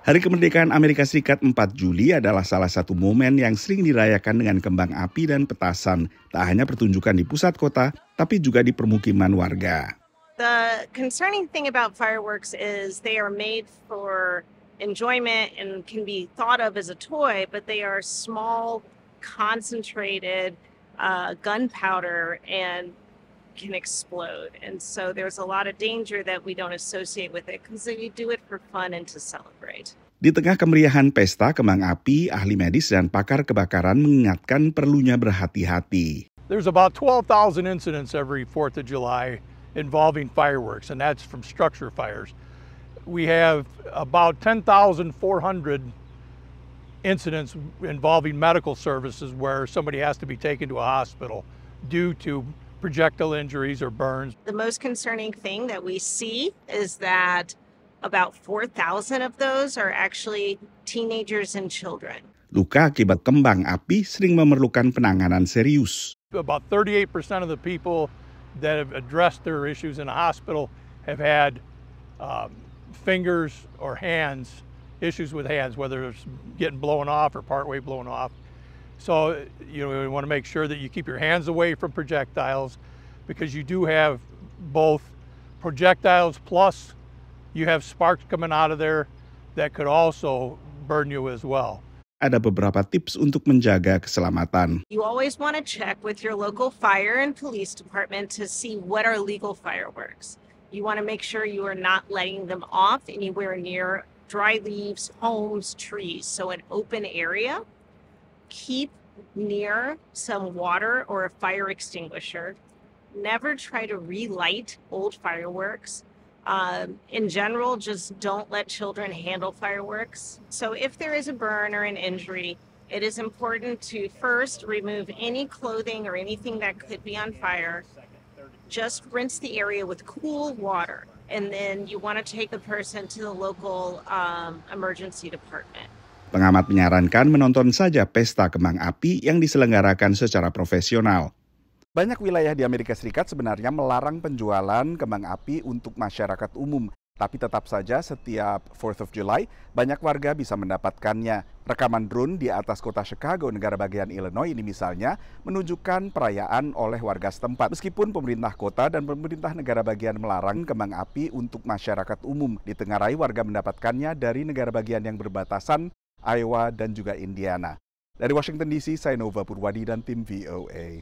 Hari Kemerdekaan Amerika Serikat 4 Juli adalah salah satu momen yang sering dirayakan dengan kembang api dan petasan. Tak hanya pertunjukan di pusat kota, tapi juga di permukiman warga. The concerning thing about fireworks is they are made for enjoyment and can be thought of as a toy, but they are small, concentrated gunpowder and can explode. And so there's a lot of danger that we don't associate with it because we do it for fun and to celebrate. Di tengah kemeriahan pesta kembang api, ahli medis dan pakar kebakaran mengingatkan perlunya berhati-hati. There's about 12,000 incidents every 4th of July involving fireworks, and that's from structure fires. We have about 10,400 incidents involving medical services where somebody has to be taken to a hospital due to projectile injuries or burns. The most concerning thing that we see is that about 4,000 of those are actually teenagers and children. Luka akibat kembang api sering memerlukan penanganan serius. About 38% of the people that have addressed their issues in a hospital have had fingers or hands, issues with hands, whether it's getting blown off or partway blown off. So, you want to make sure that you keep your hands away from projectiles because you do have both projectiles plus you have sparks coming out of there that could also burn you as well. Ada beberapa tips untuk menjaga keselamatan. You always want to check with your local fire and police department to see what are legal fireworks. You want to make sure you are not letting them off anywhere near dry leaves, homes, trees. So an open area. Keep near some water or a fire extinguisher. Never try to relight old fireworks. In general, just don't let children handle fireworks. So if there is a burn or an injury, it is important to first remove any clothing or anything that could be on fire. Just rinse the area with cool water. And then you want to take the person to the local emergency department. Pengamat menyarankan menonton saja pesta kembang api yang diselenggarakan secara profesional. Banyak wilayah di Amerika Serikat sebenarnya melarang penjualan kembang api untuk masyarakat umum. Tapi tetap saja setiap 4th of July, banyak warga bisa mendapatkannya. Rekaman drone di atas kota Chicago, negara bagian Illinois ini misalnya, menunjukkan perayaan oleh warga setempat. Meskipun pemerintah kota dan pemerintah negara bagian melarang kembang api untuk masyarakat umum, ditengarai warga mendapatkannya dari negara bagian yang berbatasan, Iowa dan juga Indiana. Dari Washington DC, saya Nova Purwadi dan tim VOA.